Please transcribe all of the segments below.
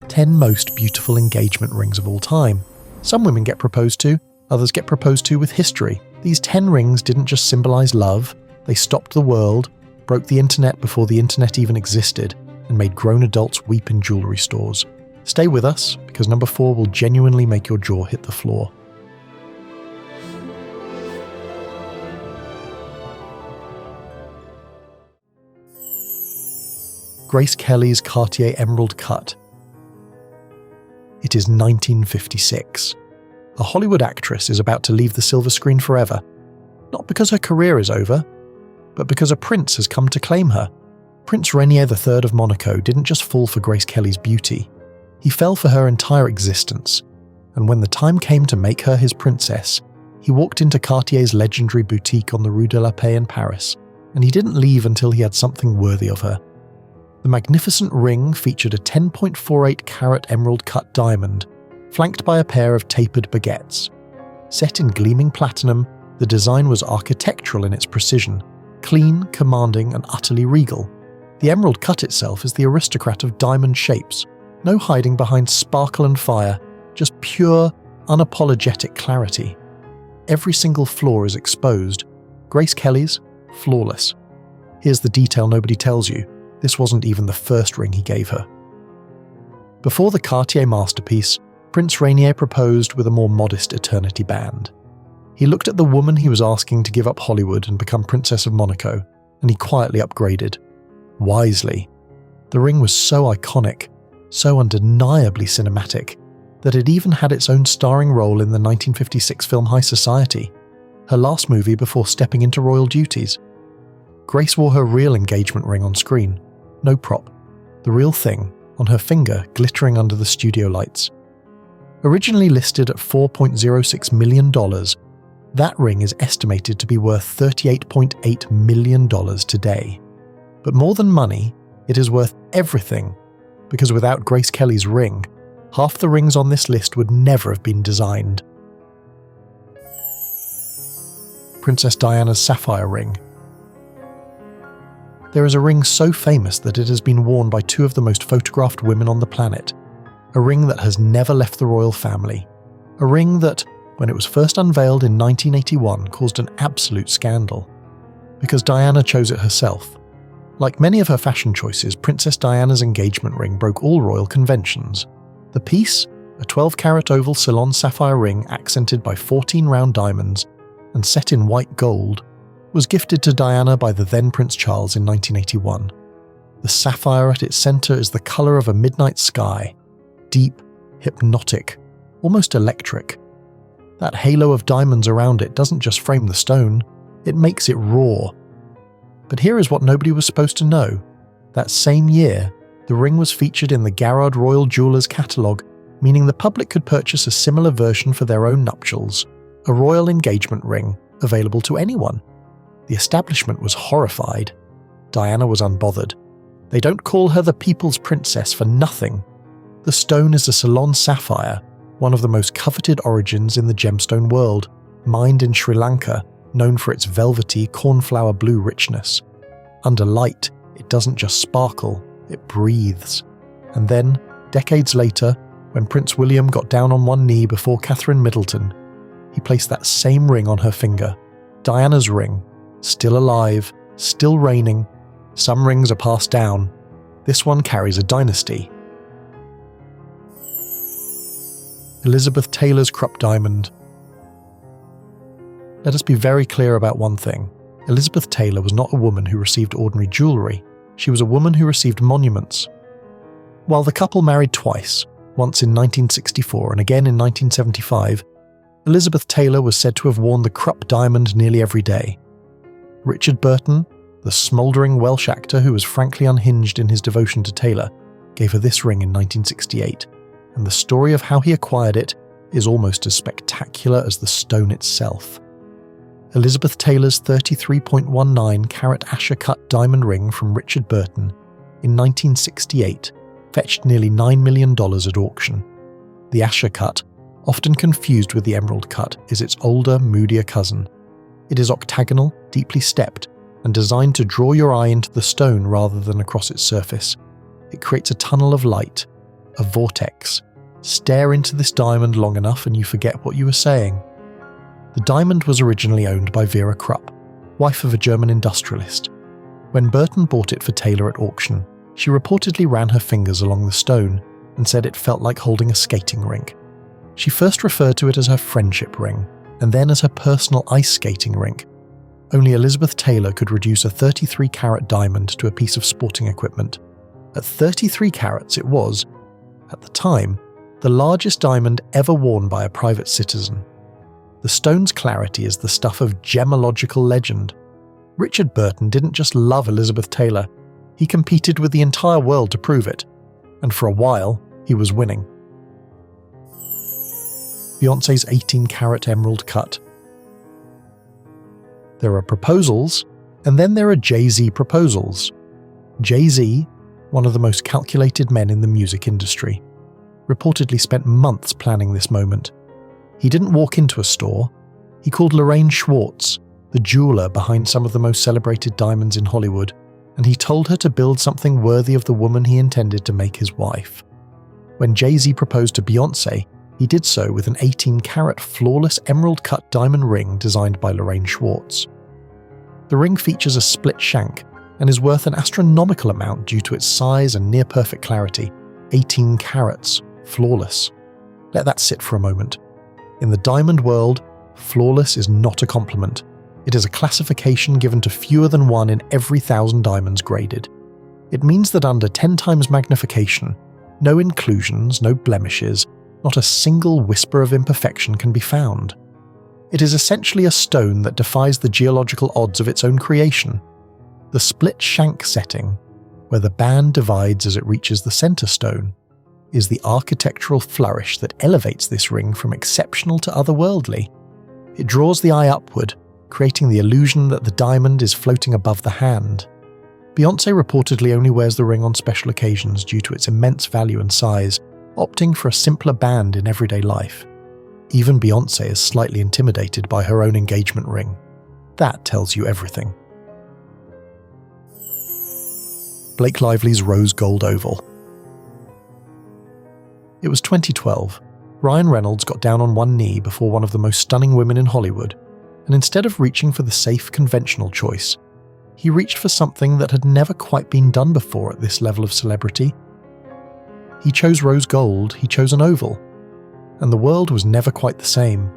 10 most beautiful engagement rings of all time. Some women get proposed to, others get proposed to with history. These 10 rings didn't just symbolize love, they stopped the world, broke the internet before the internet even existed, and made grown adults weep in jewelry stores. Stay with us, because number 4 will genuinely make your jaw hit the floor. Grace Kelly's Cartier Emerald Cut. It is 1956. A Hollywood actress is about to leave the silver screen forever, not because her career is over, but because a prince has come to claim her. Prince Rainier III of Monaco didn't just fall for Grace Kelly's beauty, he fell for her entire existence, and when the time came to make her his princess, he walked into Cartier's legendary boutique on the Rue de la Paix in Paris, and he didn't leave until he had something worthy of her. The magnificent ring featured a 10.48 carat emerald cut diamond, flanked by a pair of tapered baguettes. Set in gleaming platinum, the design was architectural in its precision, clean, commanding, and utterly regal. The emerald cut itself is the aristocrat of diamond shapes, no hiding behind sparkle and fire, just pure, unapologetic clarity. Every single flaw is exposed. Grace Kelly's, flawless. Here's the detail nobody tells you. This wasn't even the first ring he gave her. Before the Cartier masterpiece, Prince Rainier proposed with a more modest eternity band. He looked at the woman he was asking to give up Hollywood and become Princess of Monaco, and he quietly upgraded. Wisely. The ring was so iconic, so undeniably cinematic, that it even had its own starring role in the 1956 film High Society, her last movie before stepping into royal duties. Grace wore her real engagement ring on screen. No prop. The real thing, on her finger, glittering under the studio lights. Originally listed at $4.06 million, that ring is estimated to be worth $38.8 million today. But more than money, it is worth everything, because without Grace Kelly's ring, half the rings on this list would never have been designed. Princess Diana's sapphire ring. There is a ring so famous that it has been worn by 2 of the most photographed women on the planet. A ring that has never left the royal family. A ring that, when it was first unveiled in 1981, caused an absolute scandal. Because Diana chose it herself. Like many of her fashion choices, Princess Diana's engagement ring broke all royal conventions. The piece, a 12-carat oval Ceylon sapphire ring accented by 14 round diamonds and set in white gold, was gifted to Diana by the then Prince Charles in 1981. The sapphire at its centre is the colour of a midnight sky, deep, hypnotic, almost electric. That halo of diamonds around it doesn't just frame the stone, it makes it roar. But here is what nobody was supposed to know. That same year, the ring was featured in the Garrard Royal Jewellers catalogue, meaning the public could purchase a similar version for their own nuptials, a royal engagement ring available to anyone. The establishment was horrified. Diana was unbothered. They don't call her the People's Princess for nothing. The stone is a Ceylon sapphire, one of the most coveted origins in the gemstone world, mined in Sri Lanka, known for its velvety cornflower blue richness. Under light, it doesn't just sparkle, it breathes. And then, decades later, when Prince William got down on one knee before Catherine Middleton, he placed that same ring on her finger, Diana's ring, still alive, still reigning. Some rings are passed down. This one carries a dynasty. Elizabeth Taylor's Krupp diamond. Let us be very clear about one thing. Elizabeth Taylor was not a woman who received ordinary jewellery. She was a woman who received monuments. While the couple married twice, once in 1964 and again in 1975, Elizabeth Taylor was said to have worn the Krupp diamond nearly every day. Richard Burton, the smouldering Welsh actor who was frankly unhinged in his devotion to Taylor, gave her this ring in 1968, and the story of how he acquired it is almost as spectacular as the stone itself. Elizabeth Taylor's 33.19 carat Asher-cut diamond ring from Richard Burton in 1968 fetched nearly $9 million at auction. The Asher-cut, often confused with the emerald cut, is its older, moodier cousin. It is octagonal, deeply stepped, and designed to draw your eye into the stone rather than across its surface. It creates a tunnel of light, a vortex. Stare into this diamond long enough and you forget what you were saying. The diamond was originally owned by Vera Krupp, wife of a German industrialist. When Burton bought it for Taylor at auction, she reportedly ran her fingers along the stone and said it felt like holding a skating rink. She first referred to it as her friendship ring, and then as her personal ice skating rink. Only Elizabeth Taylor could reduce a 33-carat diamond to a piece of sporting equipment. At 33 carats it was, at the time, the largest diamond ever worn by a private citizen. The stone's clarity is the stuff of gemological legend. Richard Burton didn't just love Elizabeth Taylor, he competed with the entire world to prove it, and for a while, he was winning. Beyoncé's 18-carat emerald cut. There are proposals, and then there are Jay-Z proposals. Jay-Z, one of the most calculated men in the music industry, reportedly spent months planning this moment. He didn't walk into a store. He called Lorraine Schwartz, the jeweler behind some of the most celebrated diamonds in Hollywood, and he told her to build something worthy of the woman he intended to make his wife. When Jay-Z proposed to Beyoncé, he did so with an 18-carat flawless emerald-cut diamond ring designed by Lorraine Schwartz. The ring features a split shank and is worth an astronomical amount due to its size and near-perfect clarity, 18 carats, flawless. Let that sit for a moment. In the diamond world, flawless is not a compliment. It is a classification given to fewer than one in every 1,000 diamonds graded. It means that under 10 times magnification, no inclusions, no blemishes, not a single whisper of imperfection can be found. It is essentially a stone that defies the geological odds of its own creation. The split shank setting, where the band divides as it reaches the center stone, is the architectural flourish that elevates this ring from exceptional to otherworldly. It draws the eye upward, creating the illusion that the diamond is floating above the hand. Beyoncé reportedly only wears the ring on special occasions due to its immense value and size, opting for a simpler band in everyday life. Even Beyoncé is slightly intimidated by her own engagement ring. That tells you everything. Blake Lively's rose gold oval. It was 2012. Ryan Reynolds got down on one knee before one of the most stunning women in Hollywood, and instead of reaching for the safe, conventional choice, he reached for something that had never quite been done before at this level of celebrity. He chose rose gold, he chose an oval. And the world was never quite the same.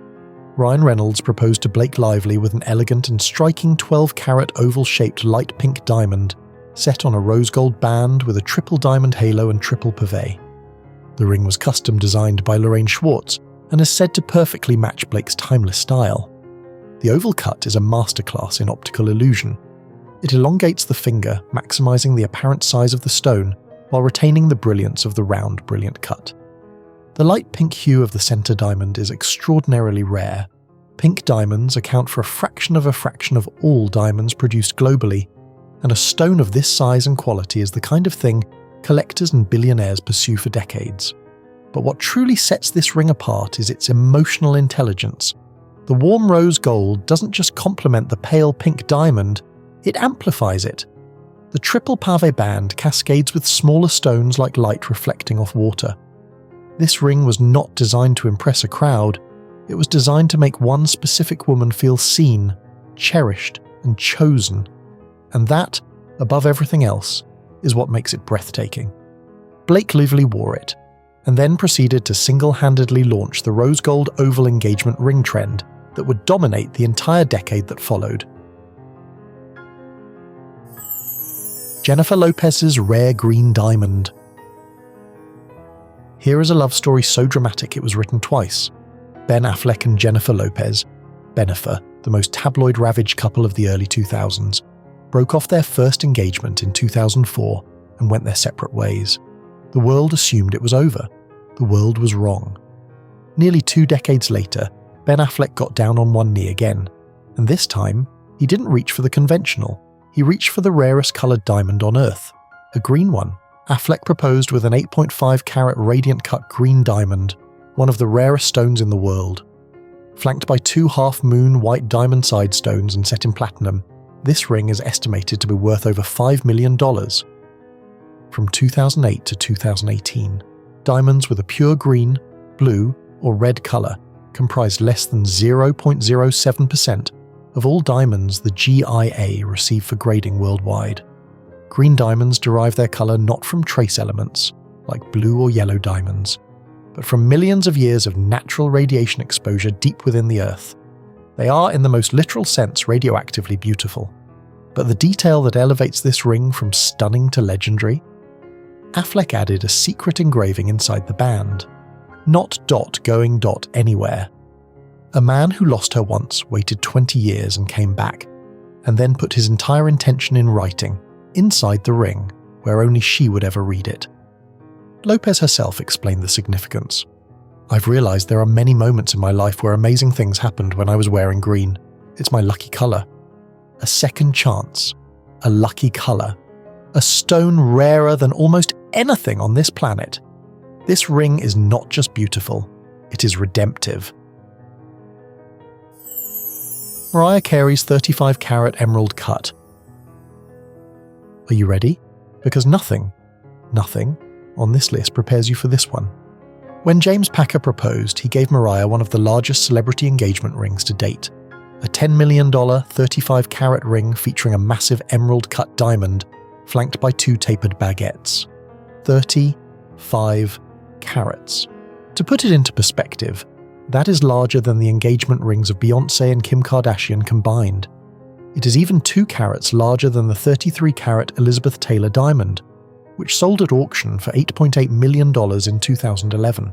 Ryan Reynolds proposed to Blake Lively with an elegant and striking 12-carat oval-shaped light pink diamond set on a rose gold band with a triple diamond halo and triple pave. The ring was custom designed by Lorraine Schwartz and is said to perfectly match Blake's timeless style. The oval cut is a masterclass in optical illusion. It elongates the finger, maximizing the apparent size of the stone while retaining the brilliance of the round, brilliant cut. The light pink hue of the center diamond is extraordinarily rare. Pink diamonds account for a fraction of all diamonds produced globally, and a stone of this size and quality is the kind of thing collectors and billionaires pursue for decades. But what truly sets this ring apart is its emotional intelligence. The warm rose gold doesn't just complement the pale pink diamond, it amplifies it. The triple pave band cascades with smaller stones like light reflecting off water. This ring was not designed to impress a crowd, it was designed to make one specific woman feel seen, cherished, and chosen. And that, above everything else, is what makes it breathtaking. Blake Lively wore it, and then proceeded to single-handedly launch the rose gold oval engagement ring trend that would dominate the entire decade that followed. Jennifer Lopez's rare green diamond. Here is a love story so dramatic it was written twice. Ben Affleck and Jennifer Lopez, Bennifer, the most tabloid-ravaged couple of the early 2000s, broke off their first engagement in 2004 and went their separate ways. The world assumed it was over. The world was wrong. Nearly 2 decades later, Ben Affleck got down on one knee again, and this time, he didn't reach for the conventional. He reached for the rarest coloured diamond on Earth, a green one. Affleck proposed with an 8.5-carat radiant-cut green diamond, one of the rarest stones in the world. Flanked by 2 half-moon white diamond side stones and set in platinum, this ring is estimated to be worth over $5 million. From 2008 to 2018, diamonds with a pure green, blue, or red colour comprised less than 0.07% of all diamonds the GIA receive for grading worldwide. Green diamonds derive their colour not from trace elements, like blue or yellow diamonds, but from millions of years of natural radiation exposure deep within the Earth. They are, in the most literal sense, radioactively beautiful. But the detail that elevates this ring from stunning to legendary? Affleck added a secret engraving inside the band. Not dot going dot anywhere. A man who lost her once waited 20 years and came back, and then put his entire intention in writing, inside the ring, where only she would ever read it. Lopez herself explained the significance. I've realised there are many moments in my life where amazing things happened when I was wearing green. It's my lucky colour. A second chance. A lucky colour. A stone rarer than almost anything on this planet. This ring is not just beautiful, it is redemptive. Mariah Carey's 35-carat emerald cut. Are you ready? Because nothing on this list prepares you for this one. When James Packer proposed, he gave Mariah one of the largest celebrity engagement rings to date. A $10 million 35-carat ring featuring a massive emerald-cut diamond flanked by 2 tapered baguettes. 35 carats. To put it into perspective, that is larger than the engagement rings of Beyonce and Kim Kardashian combined. It is even 2 carats larger than the 33-carat Elizabeth Taylor diamond, which sold at auction for $8.8 million in 2011.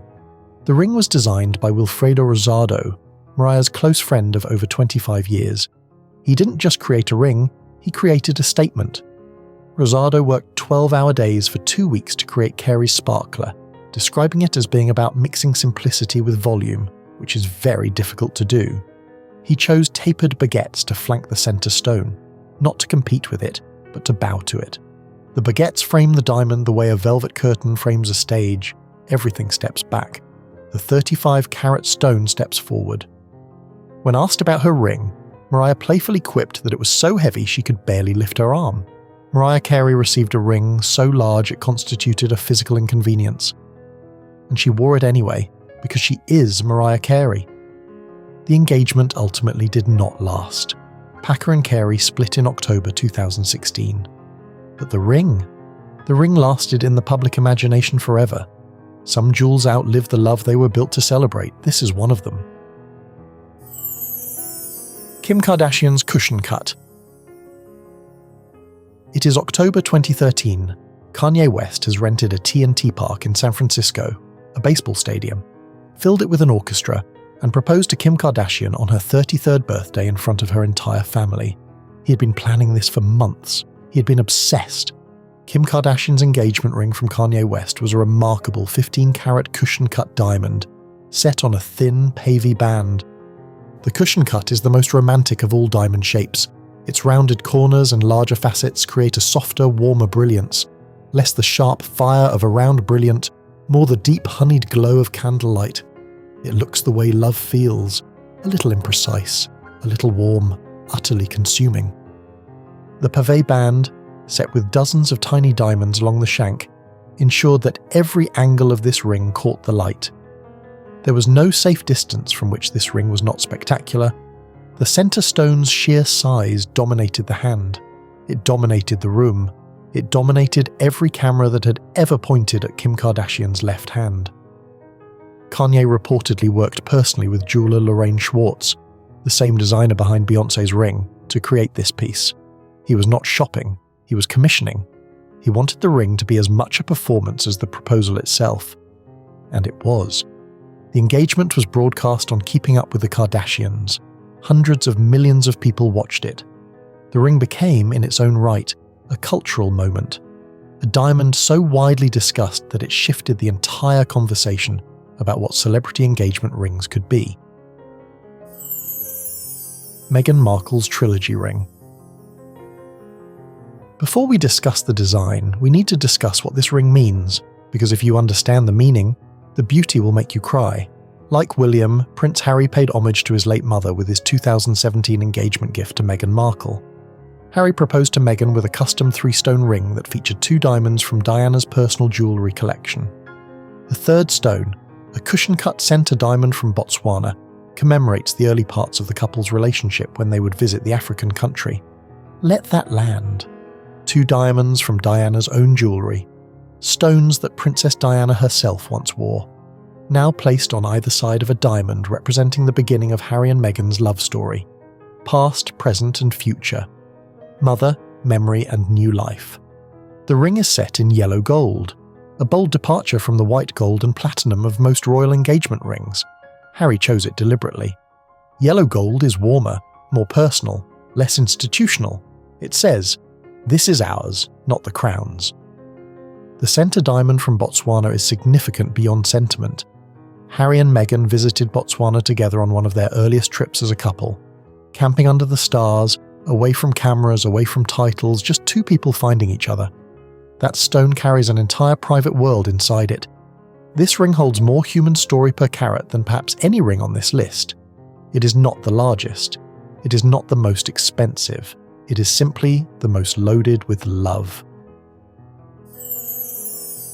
The ring was designed by Wilfredo Rosado, Mariah's close friend of over 25 years. He didn't just create a ring, he created a statement. Rosado worked 12-hour days for 2 weeks to create Carey's sparkler, describing it as being about mixing simplicity with volume, which is very difficult to do. He chose tapered baguettes to flank the centre stone, not to compete with it, but to bow to it. The baguettes frame the diamond the way a velvet curtain frames a stage. Everything steps back. The 35-carat stone steps forward. When asked about her ring, Mariah playfully quipped that it was so heavy she could barely lift her arm. Mariah Carey received a ring so large it constituted a physical inconvenience. And she wore it anyway, because she is Mariah Carey. The engagement ultimately did not last. Packer and Carey split in October 2016. But the ring lasted in the public imagination forever. Some jewels outlived the love they were built to celebrate. This is one of them. Kim Kardashian's cushion cut. It is October 2013. Kanye West has rented a TNT park in San Francisco, a baseball stadium, filled it with an orchestra, and proposed to Kim Kardashian on her 33rd birthday in front of her entire family. He had been planning this for months. He had been obsessed. Kim Kardashian's engagement ring from Kanye West was a remarkable 15-carat cushion-cut diamond, set on a thin, pavey band. The cushion cut is the most romantic of all diamond shapes. Its rounded corners and larger facets create a softer, warmer brilliance, less the sharp fire of a round brilliant, more the deep honeyed glow of candlelight. It looks the way love feels, a little imprecise, a little warm, utterly consuming. The pavé band, set with dozens of tiny diamonds along the shank, ensured that every angle of this ring caught the light. There was no safe distance from which this ring was not spectacular. The centre stone's sheer size dominated the hand. It dominated the room. It dominated every camera that had ever pointed at Kim Kardashian's left hand. Kanye reportedly worked personally with jeweller Lorraine Schwartz, the same designer behind Beyonce's ring, to create this piece. He was not shopping, he was commissioning. He wanted the ring to be as much a performance as the proposal itself. And it was. The engagement was broadcast on Keeping Up with the Kardashians. Hundreds of millions of people watched it. The ring became, in its own right, a cultural moment. A diamond so widely discussed that it shifted the entire conversation about what celebrity engagement rings could be. Meghan Markle's trilogy ring. Before we discuss the design, we need to discuss what this ring means, because if you understand the meaning, the beauty will make you cry. Like William, Prince Harry paid homage to his late mother with his 2017 engagement gift to Meghan Markle. Harry proposed to Meghan with a custom 3-stone ring that featured 2 diamonds from Diana's personal jewellery collection. The third stone, a cushion-cut center diamond from Botswana, commemorates the early parts of the couple's relationship when they would visit the African country. Let that land. 2 diamonds from Diana's own jewellery, stones that Princess Diana herself once wore, now placed on either side of a diamond representing the beginning of Harry and Meghan's love story. Past, present and future. Mother, memory and new life. The ring is set in yellow gold, a bold departure from the white gold and platinum of most royal engagement rings. Harry chose it deliberately. Yellow gold is warmer, more personal, less institutional. It says, "This is ours, not the crown's." The centre diamond from Botswana is significant beyond sentiment. Harry and Meghan visited Botswana together on one of their earliest trips as a couple, camping under the stars, away from cameras, away from titles, just 2 people finding each other. That stone carries an entire private world inside it. This ring holds more human story per carat than perhaps any ring on this list. It is not the largest. It is not the most expensive. It is simply the most loaded with love.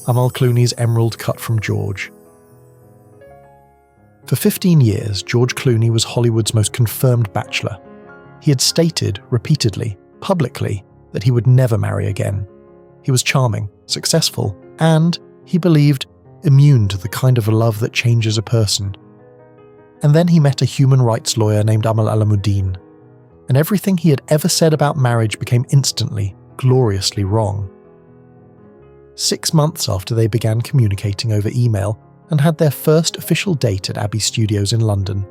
Amal Clooney's emerald cut from George. For 15 years, George Clooney was Hollywood's most confirmed bachelor. He had stated, repeatedly, publicly, that he would never marry again. He was charming, successful, and, he believed, immune to the kind of love that changes a person. And then he met a human rights lawyer named Amal Alamuddin, and everything he had ever said about marriage became instantly, gloriously wrong. 6 months after they began communicating over email and had their first official date at Abbey Studios in London,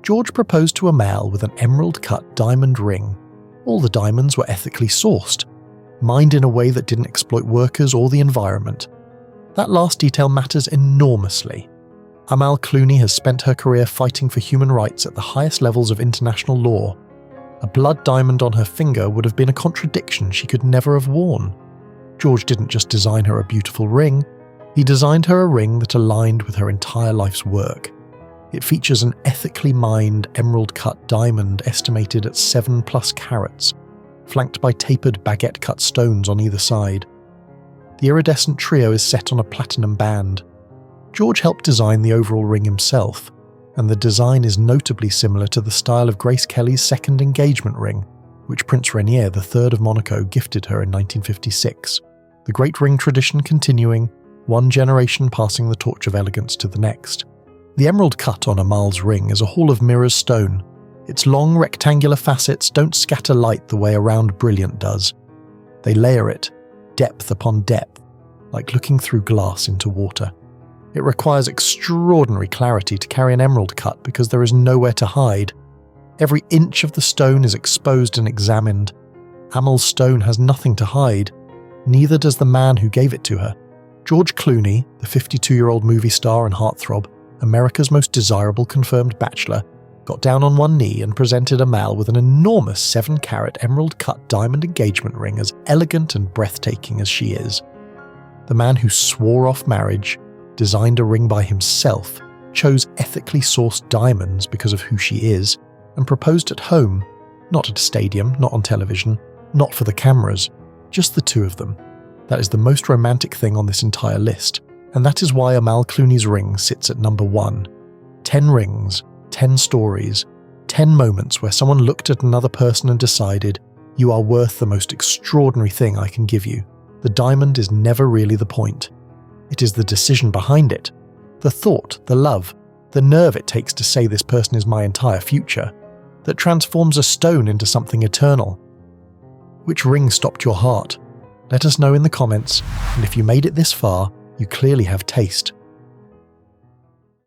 George proposed to Amal with an emerald-cut diamond ring. All the diamonds were ethically sourced, mined in a way that didn't exploit workers or the environment. That last detail matters enormously. Amal Clooney has spent her career fighting for human rights at the highest levels of international law. A blood diamond on her finger would have been a contradiction she could never have worn. George didn't just design her a beautiful ring, he designed her a ring that aligned with her entire life's work. It features an ethically mined emerald-cut diamond estimated at 7+ carats, flanked by tapered baguette-cut stones on either side. The iridescent trio is set on a platinum band. George helped design the overall ring himself, and the design is notably similar to the style of Grace Kelly's second engagement ring, which Prince Rainier III of Monaco gifted her in 1956, the great ring tradition continuing, one generation passing the torch of elegance to the next. The emerald cut on Amal's ring is a hall of mirrors stone. Its long rectangular facets don't scatter light the way a round brilliant does. They layer it, depth upon depth, like looking through glass into water. It requires extraordinary clarity to carry an emerald cut because there is nowhere to hide. Every inch of the stone is exposed and examined. Amal's stone has nothing to hide. Neither does the man who gave it to her. George Clooney, the 52-year-old movie star and heartthrob, America's most desirable confirmed bachelor, got down on one knee and presented Amal with an enormous 7-carat emerald-cut diamond engagement ring as elegant and breathtaking as she is. The man who swore off marriage, designed a ring by himself, chose ethically sourced diamonds because of who she is, and proposed at home, not at a stadium, not on television, not for the cameras, just the 2 of them. That is the most romantic thing on this entire list, and that is why Amal Clooney's ring sits at number 1. 10 rings, 10 stories, 10 moments where someone looked at another person and decided, you are worth the most extraordinary thing I can give you. The diamond is never really the point. It is the decision behind it, the thought, the love, the nerve it takes to say this person is my entire future, that transforms a stone into something eternal. Which ring stopped your heart? Let us know in the comments, and if you made it this far, you clearly have taste.